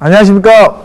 안녕하십니까.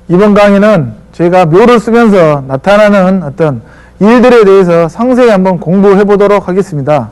이번 강의는 저희가 묘를 쓰면서 나타나는 어떤 일들에 대해서 상세히 한번 공부해 보도록 하겠습니다.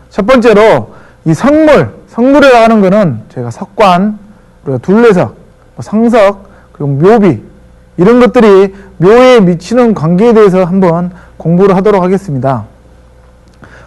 첫 번째로 이 성물이라고 하는 것은 저희가 석관, 그리고 둘레석, 상석, 그리고 묘비, 이런 것들이 묘에 미치는 관계에 대해서 한번 공부를 하도록 하겠습니다.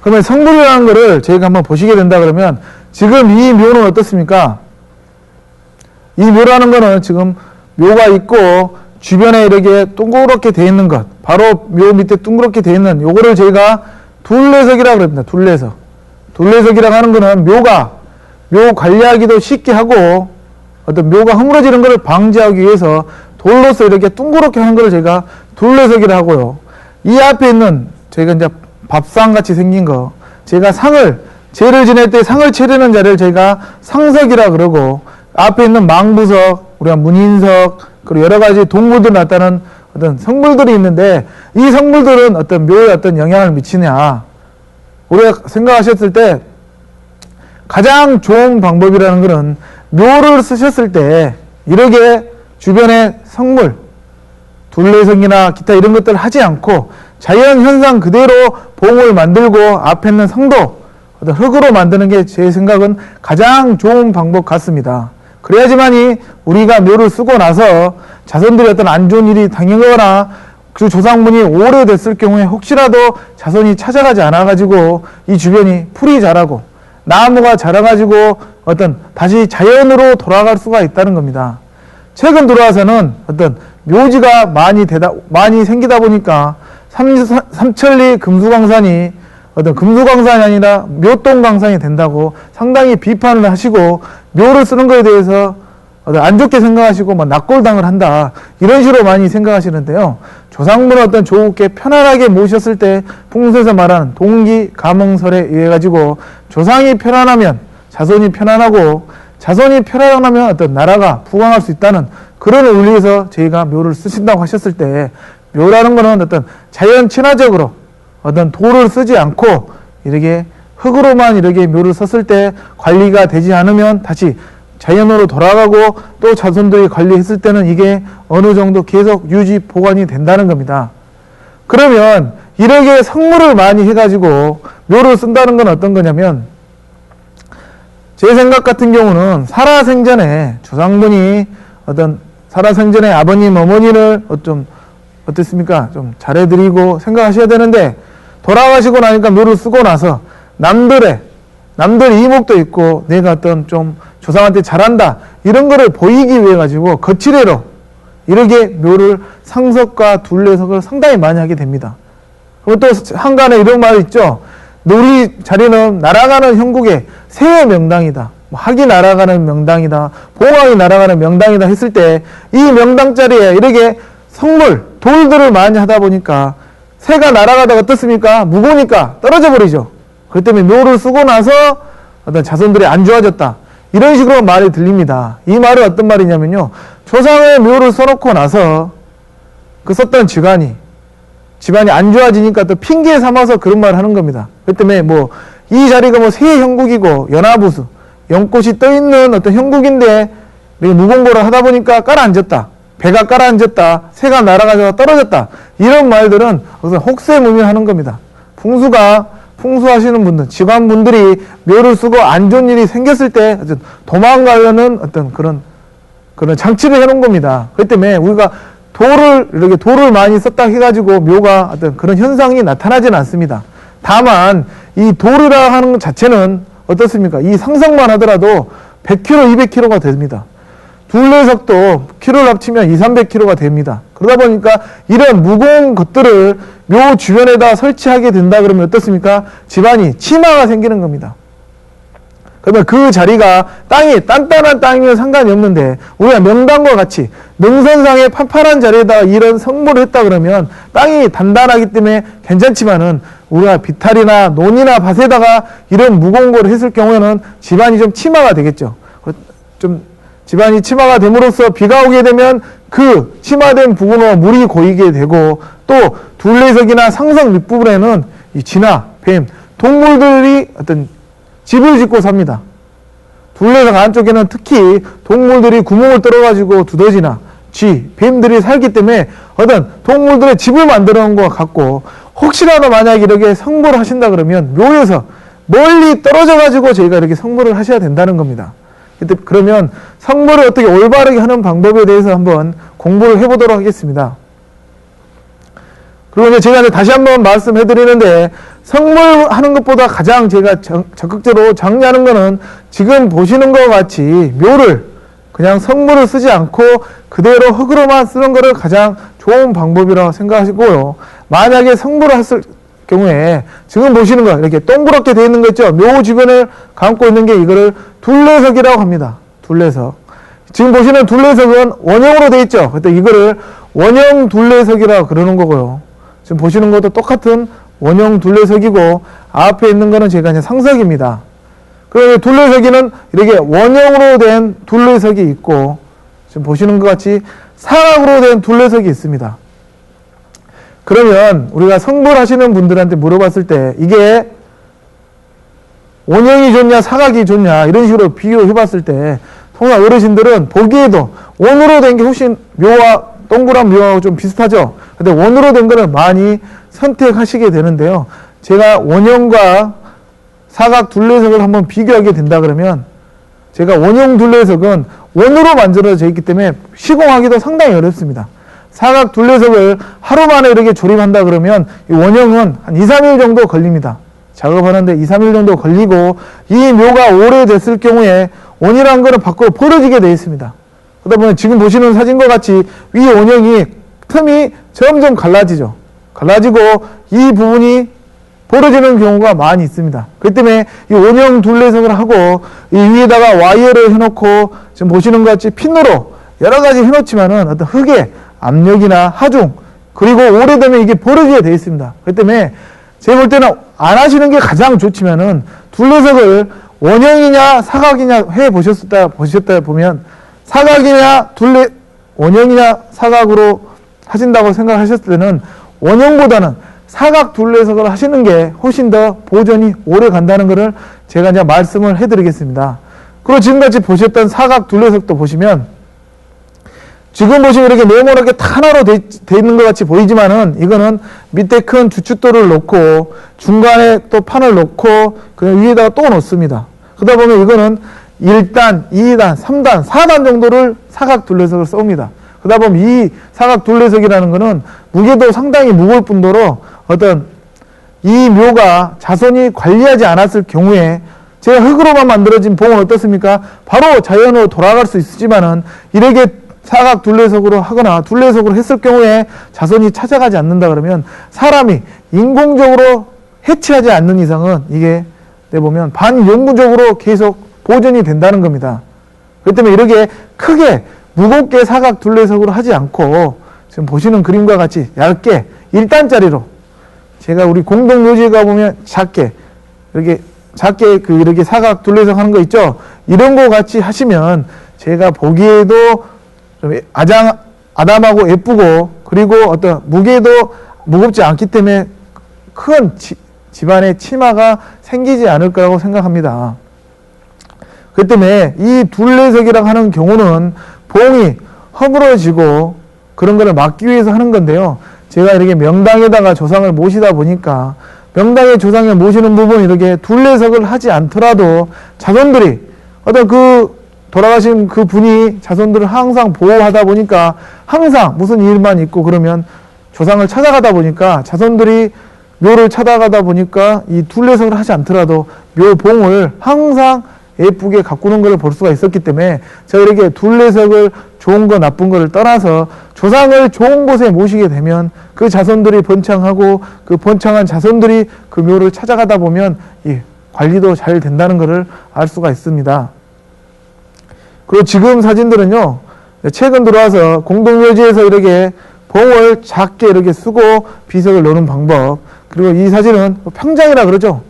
그러면 성물이라는 것을 저희가 한번 보시게 된다 그러면 지금 이 묘는 어떻습니까? 이 묘라는 것은 지금 묘가 있고 주변에 이렇게 동그랗게 되어 있는 것, 바로 묘 밑에 둥그렇게 되어 있는 요거를 저희가 둘레석이라고 합니다. 둘레석이라고 하는 것은 묘 관리하기도 쉽게 하고 어떤 묘가 허물어지는 것을 방지하기 위해서 돌로서 이렇게 둥그렇게 하는 것을 저희가 둘레석이라고 하고요. 이 앞에 있는 저희가 이제 밥상 같이 생긴 거, 제가 제를 지낼 때 상을 차리는 자리를 저희가 상석이라 그러고, 앞에 있는 망부석, 우리가 문인석, 그리고 여러 가지 동물들 나타나는 어떤 성물들이 있는데, 이 성물들은 어떤 묘에 어떤 영향을 미치냐, 우리가 생각하셨을 때 가장 좋은 방법이라는 것은 묘를 쓰셨을 때 이렇게 주변에 성물, 둘레석이나 기타 이런 것들을 하지 않고 자연 현상 그대로 봉을 만들고 앞에 있는 성도, 어떤 흙으로 만드는 게 제 생각은 가장 좋은 방법 같습니다. 그래야지만이 우리가 묘를 쓰고 나서 자손들이 어떤 안 좋은 일이 당하거나 그 조상분이 오래됐을 경우에 혹시라도 자손이 찾아가지 않아가지고 이 주변이 풀이 자라고 나무가 자라가지고 어떤 다시 자연으로 돌아갈 수가 있다는 겁니다. 최근 들어와서는 어떤 묘지가 많이 생기다 보니까 삼천리 금수강산이 어떤 금수강산이 아니라 묘동강산이 된다고 상당히 비판을 하시고, 묘를 쓰는 것에 대해서 안 좋게 생각하시고 낙골당을 한다, 이런 식으로 많이 생각하시는데요. 조상분을 어떤 좋게 편안하게 모셨을 때 풍수에서 말하는 동기 가몽설에 의해 가지고 조상이 편안하면 자손이 편안하고, 자손이 편안하면 어떤 나라가 부강할 수 있다는 그런 원리에서 저희가 묘를 쓰신다고 하셨을 때, 묘라는 것은 어떤 자연 친화적으로 어떤 돌을 쓰지 않고 이렇게 흙으로만 이렇게 묘를 썼을 때 관리가 되지 않으면 다시 자연으로 돌아가고, 또 자손들이 관리했을 때는 이게 어느 정도 계속 유지 보관이 된다는 겁니다. 그러면 이렇게 성물을 많이 해가지고 묘를 쓴다는 건 어떤 거냐면, 제 생각 같은 경우는 살아생전에 조상분이 어떤 살아생전에 아버님 어머니를 어떻습니까? 좀 잘해드리고 생각하셔야 되는데, 돌아가시고 나니까 묘를 쓰고 나서 남들 이목도 있고 내가 어떤 좀 조상한테 잘한다 이런 거를 보이기 위해 가지고 거칠애로 이렇게 묘를 상석과 둘레석을 상당히 많이 하게 됩니다. 그리고 또 한간에 이런 말 있죠. 우리 자리는 날아가는 형국의 새의 명당이다, 학이 날아가는 명당이다, 봉황이 날아가는 명당이다 했을 때 이 명당 자리에 이렇게 성물, 돌들을 많이 하다 보니까 새가 날아가다가 어떻습니까? 무거우니까 떨어져 버리죠. 그렇기 때문에 묘를 쓰고 나서 어떤 자손들이 안 좋아졌다, 이런 식으로 말이 들립니다. 이 말은 어떤 말이냐면요, 조상의 묘를 써놓고 나서 그 썼던 집안이 안 좋아지니까 또 핑계 삼아서 그런 말을 하는 겁니다. 그렇기 때문에 이 자리가 새의 형국이고 연화부수, 연꽃이 떠있는 어떤 형국인데 무공고를 하다 보니까 깔아앉았다, 배가 깔아앉았다, 새가 날아가서 떨어졌다, 이런 말들은 혹세무민하는 겁니다. 풍수하시는 분들, 집안분들이 묘를 쓰고 안 좋은 일이 생겼을 때 도망가려는 어떤 그런 장치를 해놓은 겁니다. 그렇기 때문에 우리가 돌을 많이 썼다 해가지고 묘가 어떤 그런 현상이 나타나지는 않습니다. 다만 이 돌이라 하는 것 자체는 어떻습니까? 이 상상만 하더라도 100kg, 200kg가 됩니다. 둘레석도 키로를 합치면 200~300kg가 됩니다. 그러다 보니까 이런 무거운 것들을 묘 주변에다 설치하게 된다 그러면 어떻습니까? 집안이 치마가 생기는 겁니다. 그러면 그 자리가 단단한 땅이면 상관이 없는데, 우리가 명당과 같이 능선상의 판판한 자리에다가 이런 성물을 했다 그러면 땅이 단단하기 때문에 괜찮지만은, 우리가 비탈이나 논이나 밭에다가 이런 무거운 거를 했을 경우에는 집안이 좀 치마가 되겠죠. 집안이 치마가 됨으로써 비가 오게 되면 그 치마된 부분으로 물이 고이게 되고, 또 둘레석이나 상석 밑부분에는 이 쥐나 뱀, 동물들이 어떤 집을 짓고 삽니다. 둘레석 안쪽에는 특히 동물들이 구멍을 뚫어가지고 두더지나 쥐, 뱀들이 살기 때문에 어떤 동물들의 집을 만들어 놓은 것 같고, 혹시라도 만약 이렇게 성물을 하신다 그러면 묘에서 멀리 떨어져가지고 저희가 이렇게 성물을 하셔야 된다는 겁니다. 그러면 성물을 어떻게 올바르게 하는 방법에 대해서 한번 공부를 해보도록 하겠습니다. 그리고 이제 제가 다시 한번 말씀해 드리는데, 성물하는 것보다 가장 제가 적극적으로 정리하는 거는 지금 보시는 것 같이 묘를 그냥 성물을 쓰지 않고 그대로 흙으로만 쓰는 거를 가장 좋은 방법이라고 생각하시고요. 만약에 성물을 했을 경우에 지금 보시는 거 이렇게 동그랗게 되어 있는 거 있죠? 묘 주변을 감고 있는 게 이거를 둘레석이라고 합니다. 둘레석. 지금 보시는 둘레석은 원형으로 되어 있죠? 그때 이거를 원형 둘레석이라고 그러는 거고요. 지금 보시는 것도 똑같은 원형 둘레석이고, 앞에 있는 거는 제가 이제 상석입니다. 그리고 둘레석이는 이렇게 원형으로 된 둘레석이 있고, 지금 보시는 것 같이 사각으로 된 둘레석이 있습니다. 그러면 우리가 성불하시는 분들한테 물어봤을 때 이게 원형이 좋냐 사각이 좋냐 이런 식으로 비교해 봤을 때 통상 어르신들은 보기에도 원으로 된 게 훨씬 묘와 동그란 묘하고 좀 비슷하죠. 근데 원으로 된 거를 많이 선택하시게 되는데요. 제가 원형과 사각 둘레석을 한번 비교하게 된다 그러면, 제가 원형 둘레석은 원으로 만들어져 있기 때문에 시공하기도 상당히 어렵습니다. 사각 둘레석을 하루 만에 이렇게 조립한다 그러면 이 원형은 한 2, 3일 정도 걸립니다. 작업하는데 2, 3일 정도 걸리고, 이 묘가 오래됐을 경우에 원이라는 거는 밖으로 벌어지게 되어 있습니다. 그러다 보면 지금 보시는 사진과 같이 위 원형이 틈이 점점 갈라지죠. 갈라지고 이 부분이 벌어지는 경우가 많이 있습니다. 그렇기 때문에 이 원형 둘레석을 하고 이 위에다가 와이어를 해놓고 지금 보시는 것 같이 핀으로 여러 가지 해놓지만은 어떤 흙의 압력이나 하중, 그리고 오래되면 이게 벌어지게 되어 있습니다. 그렇기 때문에 제가 볼 때는 안 하시는 게 가장 좋지만은, 둘레석을 원형이냐 사각이냐 해 보셨다 보면 사각이냐 원형이냐 사각으로 하신다고 생각하셨을 때는 원형보다는 사각 둘레석을 하시는 게 훨씬 더 보존이 오래 간다는 것을 제가 이제 말씀을 해드리겠습니다. 그리고 지금까지 보셨던 사각 둘레석도 보시면, 지금 보시면 이렇게 네모나게 하나로 돼 있는 것 같이 보이지만은, 이거는 밑에 큰 주춧돌을 놓고 중간에 또 판을 놓고 그냥 위에다가 또 놓습니다. 그러다 보면 이거는 1단, 2단, 3단, 4단 정도를 사각 둘레석을 쏩니다. 그러다 보면 이 사각 둘레석이라는 거는 무게도 상당히 무거울 뿐더러 어떤 이 묘가 자손이 관리하지 않았을 경우에, 제가 흙으로만 만들어진 봉은 어떻습니까? 바로 자연으로 돌아갈 수 있지만은 이렇게 사각 둘레석으로 하거나 둘레석으로 했을 경우에 자손이 찾아가지 않는다 그러면 사람이 인공적으로 해치하지 않는 이상은 이게 내보면 반영구적으로 계속 보존이 된다는 겁니다. 그렇기 때문에 이렇게 크게 무겁게 사각 둘레석으로 하지 않고 지금 보시는 그림과 같이 얇게 1단짜리로, 제가 우리 공동묘지에 가보면 작게 이렇게 이렇게 사각 둘레석 하는 거 있죠? 이런 거 같이 하시면 제가 보기에도 좀 아담하고 예쁘고, 그리고 어떤 무게도 무겁지 않기 때문에 큰 집안에 치마가 생기지 않을 거라고 생각합니다. 그렇기 때문에 이 둘레석이라고 하는 경우는 봉이 허물어지고 그런 거를 막기 위해서 하는 건데요. 제가 이렇게 명당에다가 조상을 모시다 보니까 명당에 조상을 모시는 부분 이렇게 둘레석을 하지 않더라도 자손들이 어떤 돌아가신 그 분이 자손들을 항상 보호하다 보니까 항상 무슨 일만 있고 그러면 조상을 찾아가다 보니까 자손들이 묘를 찾아가다 보니까 이 둘레석을 하지 않더라도 묘봉을 항상 예쁘게 가꾸는 것을 볼 수가 있었기 때문에 제가 이렇게 둘레석을 좋은 거 나쁜 거를 떠나서 조상을 좋은 곳에 모시게 되면 그 자손들이 번창하고 그 번창한 자손들이 그 묘를 찾아가다 보면 이 관리도 잘 된다는 것을 알 수가 있습니다. 그리고 지금 사진들은요, 최근 들어와서 공동묘지에서 이렇게 봉을 작게 이렇게 쓰고 비석을 넣는 방법, 그리고 이 사진은 평장이라 그러죠.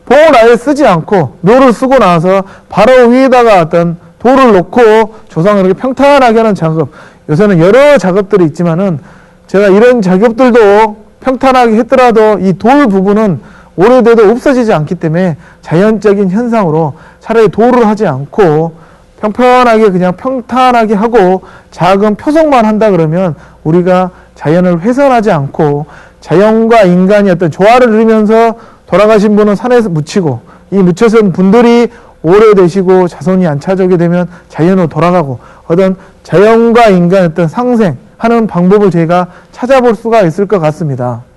봉을 아예 쓰지 않고 묘를 쓰고 나서 바로 위에다가 어떤 돌을 놓고 조상을 이렇게 평탄하게 하는 작업, 요새는 여러 작업들이 있지만은 제가 이런 작업들도 평탄하게 했더라도 이 돌 부분은 오래돼도 없어지지 않기 때문에 자연적인 현상으로 차라리 도를 하지 않고 평평하게 그냥 평탄하게 하고 작은 표성만 한다 그러면 우리가 자연을 훼손하지 않고 자연과 인간이 어떤 조화를 이루면서 돌아가신 분은 산에서 묻히고 이 묻혀선 분들이 오래되시고 자손이 안 찾아오게 되면 자연으로 돌아가고 어떤 자연과 인간의 어떤 상생하는 방법을 저희가 찾아볼 수가 있을 것 같습니다.